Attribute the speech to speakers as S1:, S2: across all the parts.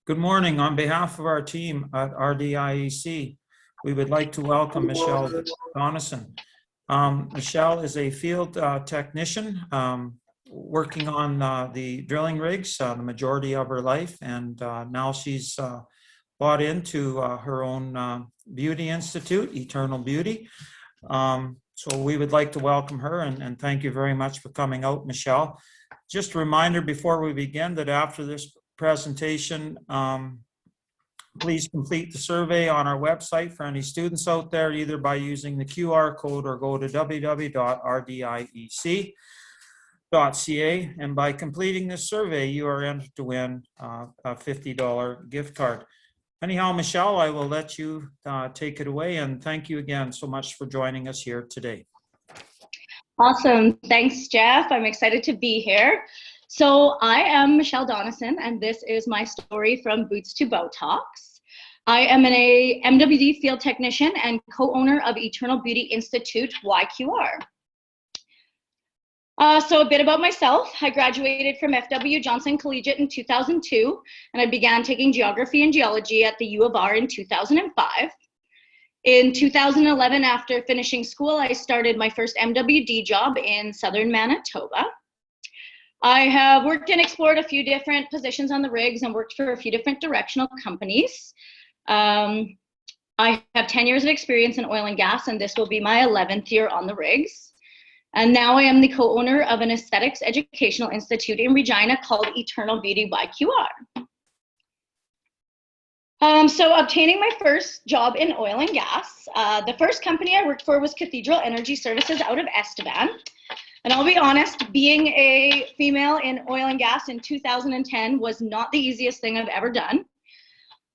S1: Good morning. On behalf of our team at RDIEC, we would like to welcome Michelle Donison. Michelle is a field technician working on the drilling rigs the majority of her life, and now she's bought into her own beauty institute, Eternal Beauty. So we would like to welcome her and thank you very much for coming out, Michelle. Just a reminder before we begin that after this presentation, please complete the survey on our website for any students out there, either by using the QR code or go to www.rdiec.ca. And by completing this survey, you are entered to win a $50 gift card. Anyhow, Michelle, I will let you take it away, and thank you again so much for joining us here today.
S2: Awesome. Thanks, Jeff. I'm excited to be here. So I am Michelle Donison, and this is my story from Boots to Botox. I am an MWD field technician and co-owner of Eternal Beauty Institute, YQR. So a bit about myself. I graduated from FW Johnson Collegiate in 2002, and I began taking geography and geology at the U of R in 2005. In 2011, after finishing school, I started my first MWD job in southern Manitoba. I have worked and explored a few different positions on the rigs and worked for a few different directional companies. I have 10 years of experience in oil and gas, and this will be my 11th year on the rigs. And now I am the co-owner of an aesthetics educational institute in Regina called Eternal Beauty YQR. So obtaining my first job in oil and gas, the first company I worked for was Cathedral Energy Services out of Estevan. And I'll be honest, being a female in oil and gas in 2010 was not the easiest thing I've ever done.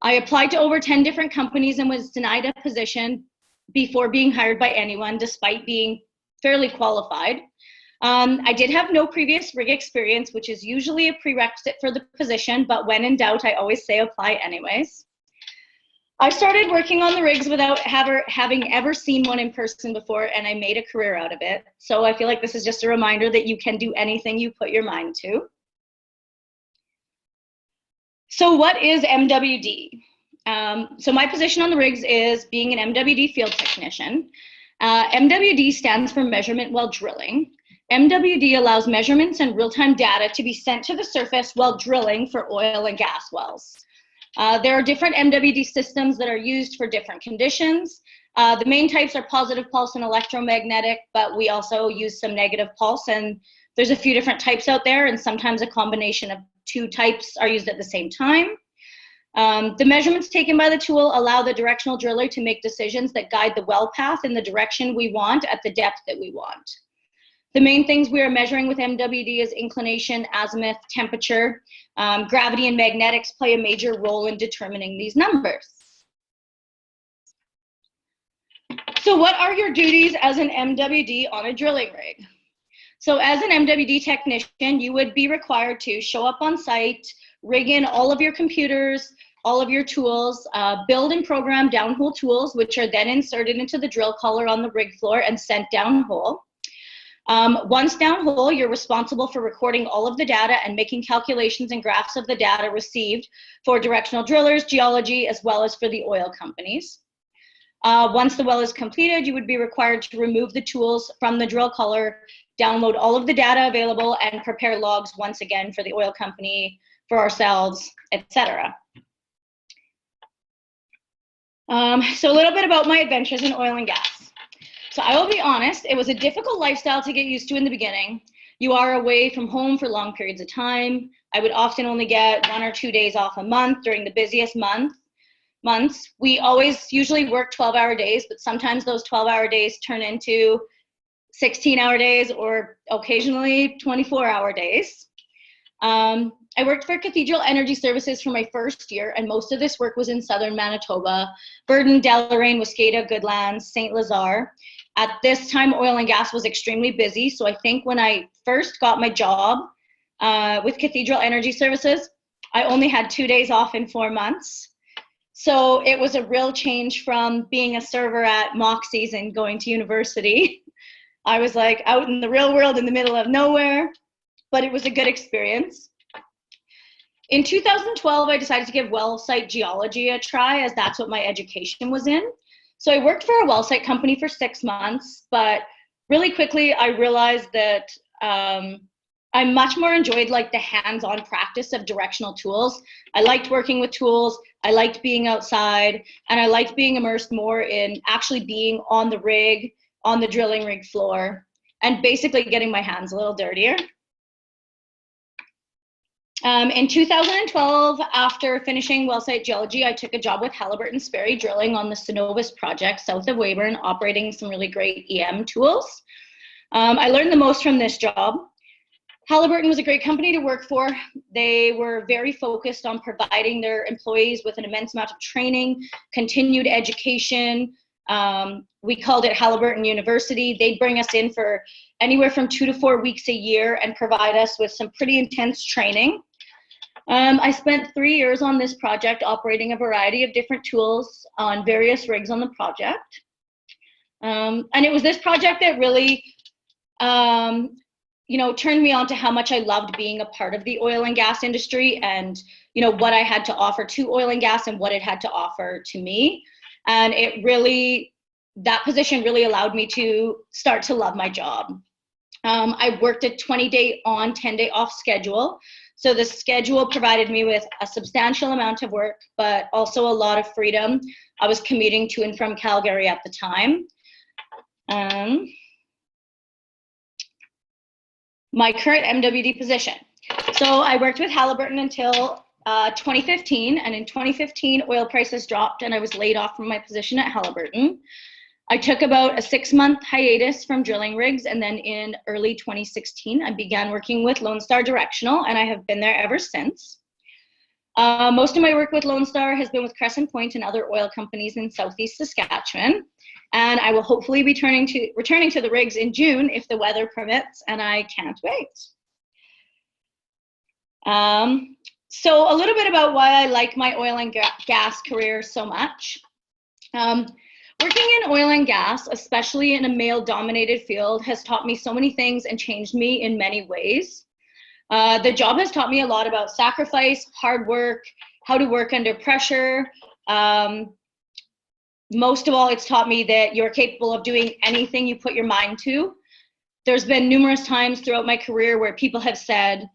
S2: I applied to over 10 different companies and was denied a position before being hired by anyone, despite being fairly qualified. I did have no previous rig experience, which is usually a prerequisite for the position, but when in doubt, I always say apply anyways. I started working on the rigs without having ever seen one in person before, and I made a career out of it. So I feel like this is just a reminder that you can do anything you put your mind to. So what is MWD? So my position on the rigs is being an MWD field technician. MWD stands for measurement while drilling. MWD allows measurements and real-time data to be sent to the surface while drilling for oil and gas wells. There are different MWD systems that are used for different conditions. The main types are positive pulse and electromagnetic, but we also use some negative pulse, and there's a few different types out there, and sometimes a combination of two types are used at the same time. The measurements taken by the tool allow the directional driller to make decisions that guide the well path in the direction we want at the depth that we want. The main things we are measuring with MWD is inclination, azimuth, temperature. Gravity and magnetics play a major role in determining these numbers. So what are your duties as an MWD on a drilling rig? So as an MWD technician, you would be required to show up on site, rig in all of your computers, all of your tools, build and program downhole tools, which are then inserted into the drill collar on the rig floor and sent downhole. Once downhole, you're responsible for recording all of the data and making calculations and graphs of the data received for directional drillers, geology, as well as for the oil companies. Once the well is completed, you would be required to remove the tools from the drill collar, download all of the data available, and prepare logs once again for the oil company, for ourselves, etc. So a little bit about my adventures in oil and gas. So I will be honest, it was a difficult lifestyle to get used to in the beginning. You are away from home for long periods of time. I would often only get 1 or 2 days off a month during the busiest months. We always usually work 12-hour days, but sometimes those 12-hour days turn into 16-hour days or occasionally 24-hour days. I worked for Cathedral Energy Services for my first year, and most of this work was in southern Manitoba, Burton, Deloraine, Wascata, Goodlands, St. Lazare. At this time, oil and gas was extremely busy, so I think when I first got my job with Cathedral Energy Services, I only had 2 days off in 4 months. So it was a real change from being a server at Moxie's and going to university. I was like out in the real world in the middle of nowhere, but it was a good experience. In 2012, I decided to give well site geology a try, as that's what my education was in. So I worked for a well site company for 6 months, but really quickly I realized that I much more enjoyed like the hands-on practice of directional tools. I liked working with tools, I liked being outside, and I liked being immersed more in actually being on the rig, on the drilling rig floor, and basically getting my hands a little dirtier. In 2012, after finishing well site geology, I took a job with Halliburton Sperry Drilling on the Synovus project south of Weyburn, operating some really great EM tools. I learned the most from this job. Halliburton was a great company to work for. They were very focused on providing their employees with an immense amount of training, continued education. We called it Halliburton University. They'd bring us in for anywhere from 2 to 4 weeks a year and provide us with some pretty intense training. I spent 3 years on this project, operating a variety of different tools on various rigs on the project. And it was this project that really turned me on to how much I loved being a part of the oil and gas industry, and what I had to offer to oil and gas and what it had to offer to me. And that position really allowed me to start to love my job. I worked a 20-day on, 10-day off schedule. So the schedule provided me with a substantial amount of work, but also a lot of freedom. I was commuting to and from Calgary at the time. My current MWD position. So I worked with Halliburton until 2015, and in 2015, oil prices dropped and I was laid off from my position at Halliburton. I took about a 6-month hiatus from drilling rigs, and then in early 2016, I began working with Lone Star Directional, and I have been there ever since. Most of my work with Lone Star has been with Crescent Point and other oil companies in Southeast Saskatchewan, and I will hopefully be returning to the rigs in June if the weather permits, and I can't wait. So a little bit about why I like my oil and gas career so much. Working in oil and gas, especially in a male-dominated field, has taught me so many things and changed me in many ways. The job has taught me a lot about sacrifice, hard work, how to work under pressure. Most of all, it's taught me that you're capable of doing anything you put your mind to. There's been numerous times throughout my career where people have said,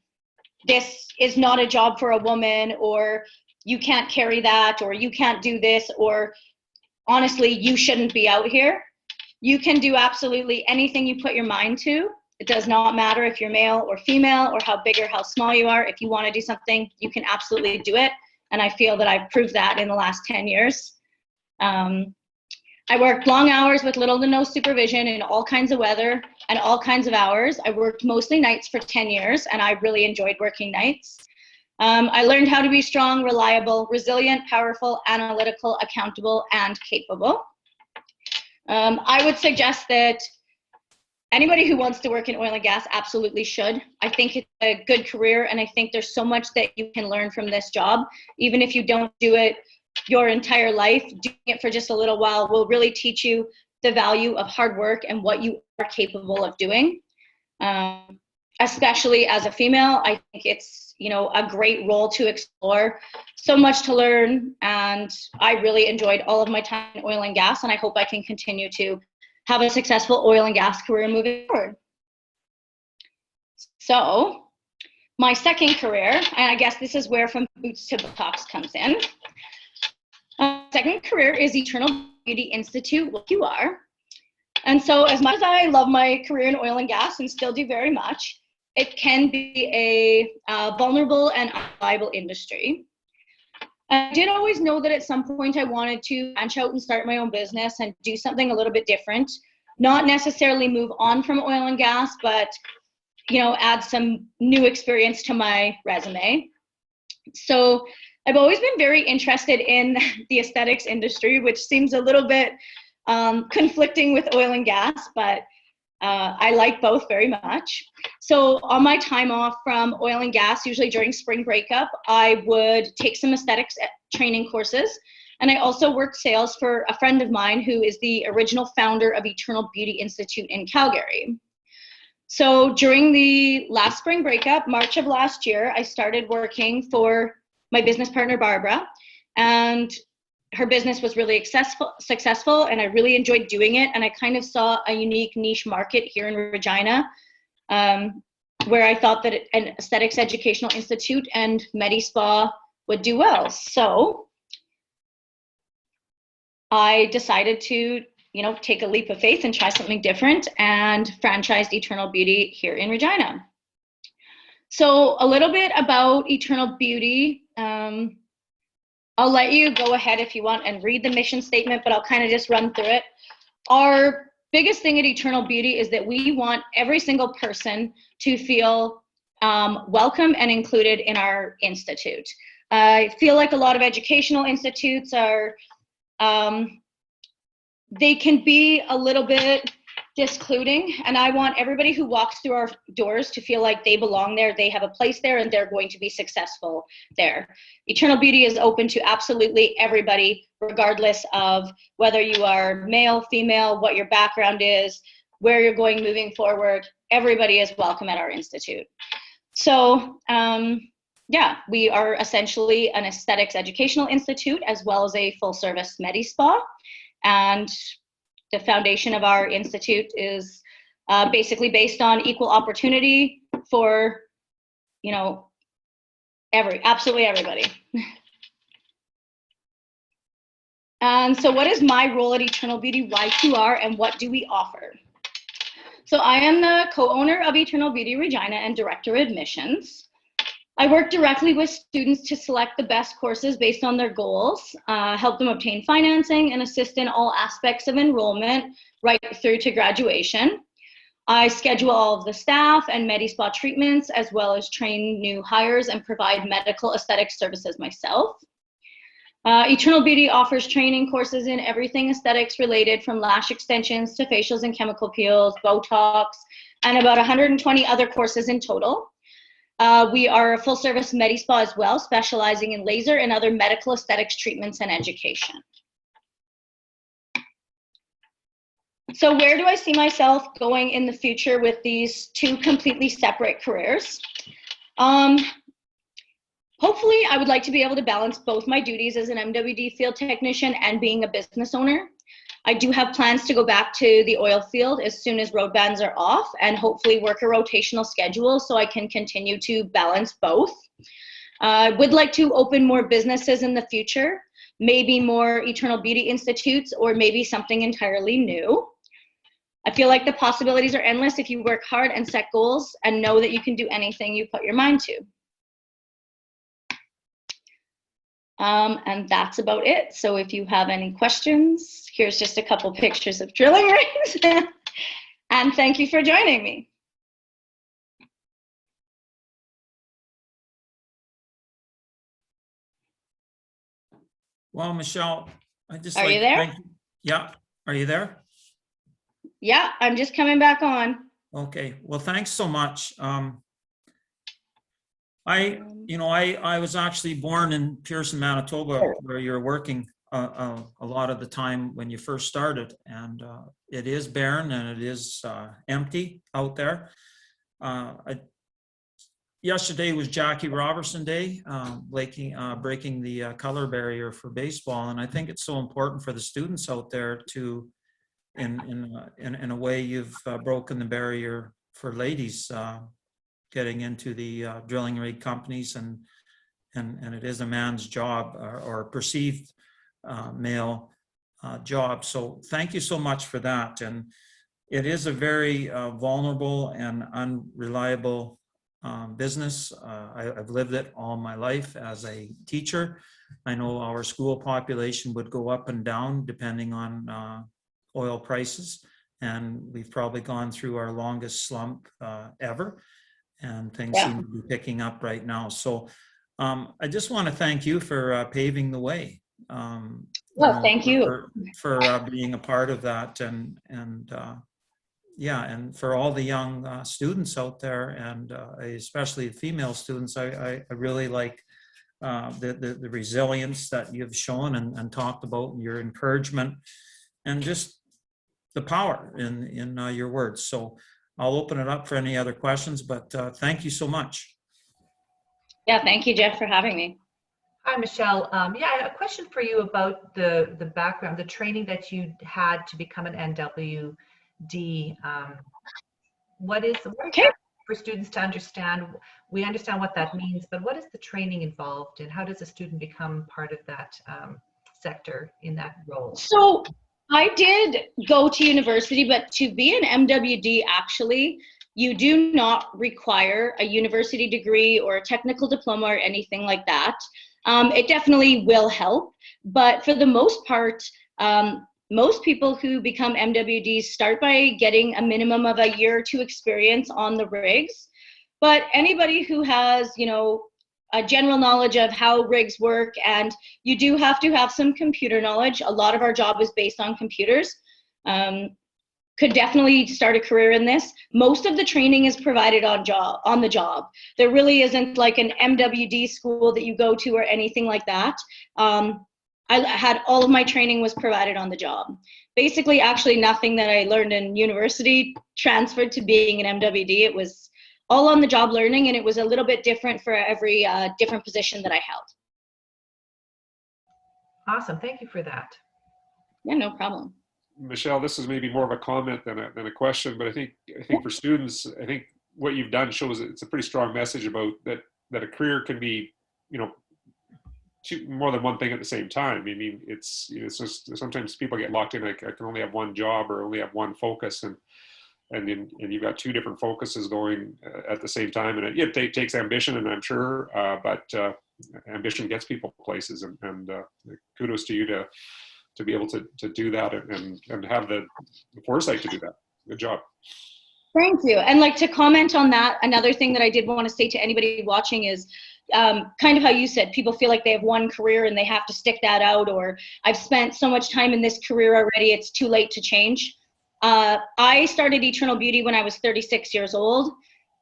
S2: this is not a job for a woman, or you can't carry that, or you can't do this, or honestly, you shouldn't be out here. You can do absolutely anything you put your mind to. It does not matter if you're male or female or how big or how small you are. If you want to do something, you can absolutely do it. And I feel that I've proved that in the last 10 years. I worked long hours with little to no supervision in all kinds of weather and all kinds of hours. I worked mostly nights for 10 years, and I really enjoyed working nights. I learned how to be strong, reliable, resilient, powerful, analytical, accountable, and capable. I would suggest that anybody who wants to work in oil and gas absolutely should. I think it's a good career, and I think there's so much that you can learn from this job. Even if you don't do it your entire life, doing it for just a little while will really teach you the value of hard work and what you are capable of doing. Especially as a female, I think it's a great role to explore. So much to learn, and I really enjoyed all of my time in oil and gas, and I hope I can continue to have a successful oil and gas career moving forward. So my second career, and I guess this is where From Boots to Buttocks comes in. Second career is Eternal Beauty Institute, what you are. And so as much as I love my career in oil and gas and still do very much, it can be a vulnerable and unreliable industry. I did always know that at some point I wanted to branch out and start my own business and do something a little bit different. Not necessarily move on from oil and gas, but add some new experience to my resume. So I've always been very interested in the aesthetics industry, which seems a little bit conflicting with oil and gas, but I like both very much. So on my time off from oil and gas, usually during spring breakup, I would take some aesthetics training courses. And I also worked sales for a friend of mine who is the original founder of Eternal Beauty Institute in Calgary. So during the last spring breakup, March of last year, I started working for my business partner, Barbara, and her business was really successful, and I really enjoyed doing it. And I kind of saw a unique niche market here in Regina, where I thought that an aesthetics educational institute and MediSpa would do well. So I decided to, take a leap of faith and try something different, and franchised Eternal Beauty here in Regina. So a little bit about Eternal Beauty. I'll let you go ahead if you want and read the mission statement, but I'll kind of just run through it. Our biggest thing at Eternal Beauty is that we want every single person to feel welcome and included in our institute. I feel like a lot of educational institutes are, they can be a little bit discluding, and I want everybody who walks through our doors to feel like they belong there, they have a place there, and they're going to be successful there. Eternal Beauty is open to absolutely everybody, regardless of whether you are male, female, what your background is, where you're going moving forward. Everybody is welcome at our institute. So yeah, we are essentially an aesthetics educational institute as well as a full service MediSpa. And the foundation of our institute is basically based on equal opportunity for, absolutely everybody. And so what is my role at Eternal Beauty Y2R, and what do we offer? So I am the co-owner of Eternal Beauty Regina and director of admissions. I work directly with students to select the best courses based on their goals, help them obtain financing, and assist in all aspects of enrollment right through to graduation. I schedule all of the staff and MediSpa treatments, as well as train new hires and provide medical aesthetic services myself. Eternal Beauty offers training courses in everything aesthetics related, from lash extensions to facials and chemical peels, Botox, and about 120 other courses in total. We are a full service MediSpa as well, specializing in laser and other medical aesthetics treatments and education. So where do I see myself going in the future with these two completely separate careers? Hopefully, I would like to be able to balance both my duties as an MWD field technician and being a business owner. I do have plans to go back to the oil field as soon as road bans are off, and hopefully work a rotational schedule so I can continue to balance both. I would like to open more businesses in the future, maybe more Eternal Beauty institutes, or maybe something entirely new. I feel like the possibilities are endless if you work hard and set goals and know that you can do anything you put your mind to. And that's about it. So if you have any questions, here's just a couple pictures of drilling rigs. And thank you for joining me.
S1: Well, Michelle, I just
S2: Are
S1: like
S2: you
S1: to
S2: there?
S1: thank you. Yeah, are you there?
S2: Yeah, I'm just coming back on.
S1: Okay, well, thanks so much. I was actually born in Pearson, Manitoba, where you're working a lot of the time when you first started, and it is barren and it is empty out there. Yesterday was Jackie Robertson Day, breaking the color barrier for baseball, and I think it's so important for the students out there to, in a way, you've broken the barrier for ladies getting into the drilling rig companies, and it is a man's job, or perceived male job. So thank you so much for that. And it is a very vulnerable and unreliable business. I've lived it all my life as a teacher. I know our school population would go up and down depending on oil prices, and we've probably gone through our longest slump ever. And things seem to be picking up right now. So I just want to thank you for paving the way.
S2: Thank you
S1: for being a part of that, and for all the young students out there, and especially the female students. I really like the resilience that you've shown and talked about, and your encouragement, and just the power in your words. So I'll open it up for any other questions, but thank you so much.
S2: Yeah, thank you, Jeff, for having me.
S3: Hi, Michelle. Yeah, a question for you about the background, the training that you had to become an MWD. What is
S2: Okay.
S3: that for students to understand? We understand what that means, but what is the training involved, and how does a student become part of that sector in that role?
S2: So I did go to university, but to be an MWD, actually, you do not require a university degree or a technical diploma or anything like that. It definitely will help, but for the most part, most people who become MWDs start by getting a minimum of a year or two experience on the rigs. But anybody who has, you know, a general knowledge of how rigs work, and you do have to have some computer knowledge. A lot of our job is based on computers. Could definitely start a career in this. Most of the training is provided on the job. There really isn't like an MWD school that you go to or anything like that. I had all of my training was provided on the job. Basically, actually nothing that I learned in university transferred to being an MWD. It was all on the job learning, and it was a little bit different for every different position that I held.
S3: Awesome, thank you for that.
S2: Yeah, no problem.
S4: Michelle, this is maybe more of a comment than a question, but I think for students, I think what you've done shows it's a pretty strong message about that a career can be, you know, more than one thing at the same time. I mean, it's just sometimes people get locked in. I can only have one job or only have one focus, and you've got two different focuses going at the same time, and it takes ambition, and I'm sure, but ambition gets people places, and kudos to you to be able to do that and have the foresight to do that. Good job.
S2: Thank you. And like to comment on that, another thing that I did want to say to anybody watching is kind of how you said, people feel like they have one career and they have to stick that out, or I've spent so much time in this career already, it's too late to change. I started Eternal Beauty when I was 36 years old,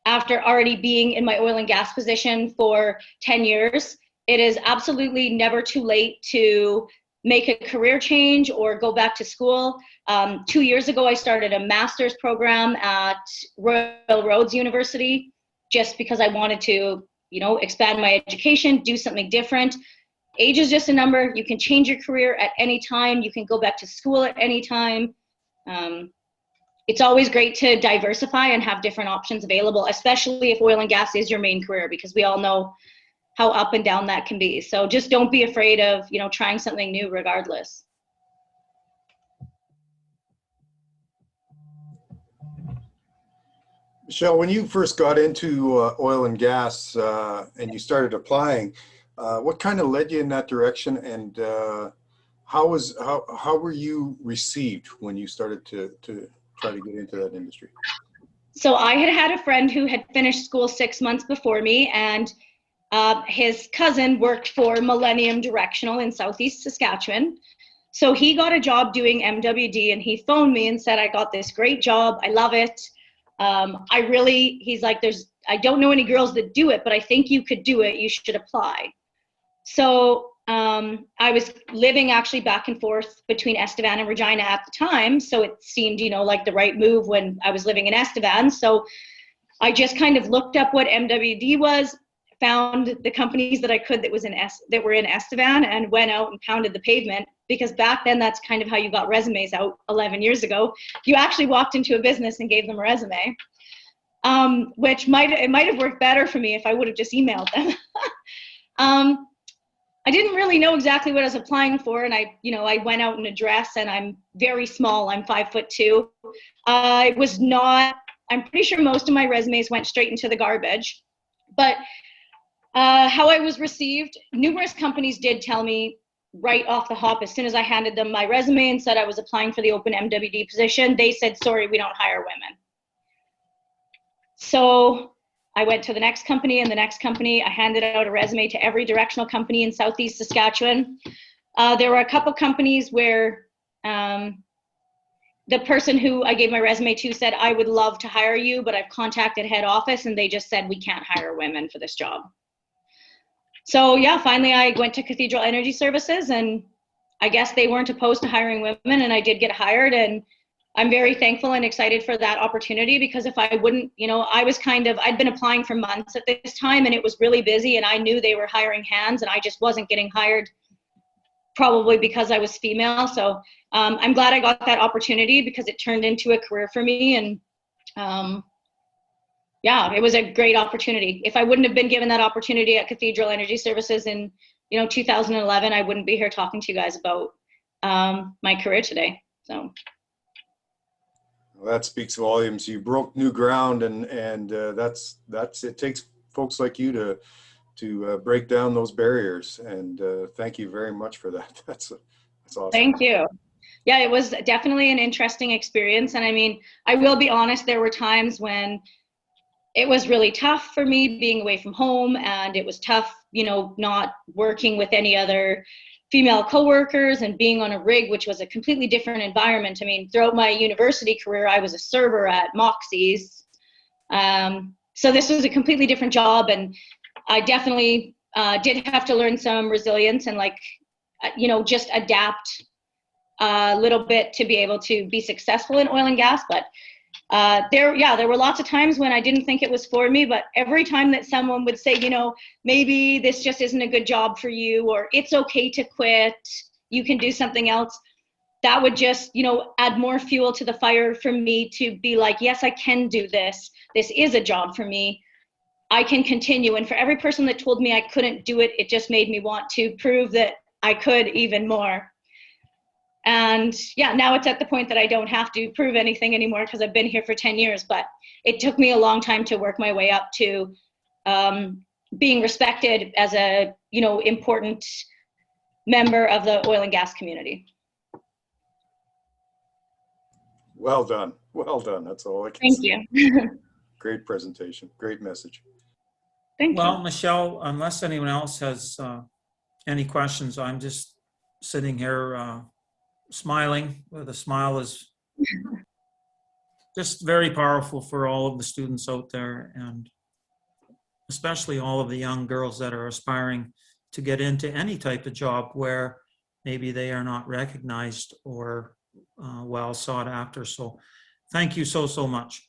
S2: after already being in my oil and gas position for 10 years. It is absolutely never too late to make a career change or go back to school. 2 years ago, I started a master's program at Royal Roads University just because I wanted to, you know, expand my education, do something different. Age is just a number. You can change your career at any time. You can go back to school at any time. It's always great to diversify and have different options available, especially if oil and gas is your main career, because we all know how up and down that can be. So just don't be afraid of, you know, trying something new regardless.
S5: Michelle, when you first got into oil and gas and you started applying, what kind of led you in that direction, and how were you received when you started to try to get into that industry?
S2: So I had a friend who had finished school 6 months before me, and his cousin worked for Millennium Directional in Southeast Saskatchewan. So he got a job doing MWD, and he phoned me and said, I got this great job. I love it. He's like, I don't know any girls that do it, but I think you could do it. You should apply. So I was living actually back and forth between Estevan and Regina at the time. So it seemed, you know, like the right move when I was living in Estevan. So I just kind of looked up what MWD was, found the companies that I could that were in Estevan, and went out and pounded the pavement, because back then that's kind of how you got resumes out 11 years ago. You actually walked into a business and gave them a resume, which might have worked better for me if I would have just emailed them. I didn't really know exactly what I was applying for, and I went out in a dress, and I'm very small. I'm 5'2". I'm pretty sure most of my resumes went straight into the garbage, but how I was received, numerous companies did tell me right off the hop, as soon as I handed them my resume and said I was applying for the open MWD position, they said, sorry, we don't hire women. So I went to the next company and the next company. I handed out a resume to every directional company in Southeast Saskatchewan. There were a couple companies where the person who I gave my resume to said, I would love to hire you, but I've contacted head office and they just said, we can't hire women for this job. So yeah, finally I went to Cathedral Energy Services, and I guess they weren't opposed to hiring women, and I did get hired, and I'm very thankful and excited for that opportunity, because if I wouldn't, I'd been applying for months at this time, and it was really busy, and I knew they were hiring hands, and I just wasn't getting hired, probably because I was female. So I'm glad I got that opportunity, because it turned into a career for me. And yeah, it was a great opportunity. If I wouldn't have been given that opportunity at Cathedral Energy Services in 2011, I wouldn't be here talking to you guys about my career today. So.
S5: Well, that speaks volumes. You broke new ground, and that's it. Takes folks like you to break down those barriers. And thank you very much for that. That's awesome.
S2: Thank you. Yeah, it was definitely an interesting experience. And I mean, I will be honest, there were times when it was really tough for me being away from home, and it was tough, not working with any other female coworkers and being on a rig, which was a completely different environment. I mean, throughout my university career, I was a server at Moxie's. So this was a completely different job, and I definitely did have to learn some resilience and just adapt a little bit to be able to be successful in oil and gas. But there were lots of times when I didn't think it was for me, but every time that someone would say, maybe this just isn't a good job for you, or it's okay to quit, you can do something else, that would just, add more fuel to the fire for me to be like, yes, I can do this. This is a job for me. I can continue. And for every person that told me I couldn't do it, it just made me want to prove that I could even more. And yeah, now it's at the point that I don't have to prove anything anymore, because I've been here for 10 years, but it took me a long time to work my way up to being respected as a, important member of the oil and gas community.
S5: Well done. Well done. That's all I can
S2: Thank
S5: say.
S2: you.
S5: Great presentation. Great message.
S2: Thank
S1: Well,
S2: you.
S1: Michelle, unless anyone else has any questions, I'm just sitting here smiling. The smile is just very powerful for all of the students out there, and especially all of the young girls that are aspiring to get into any type of job where maybe they are not recognized or well sought after. So thank you so much,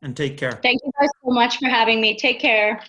S1: and take care.
S2: Thank you guys so much for having me. Take care.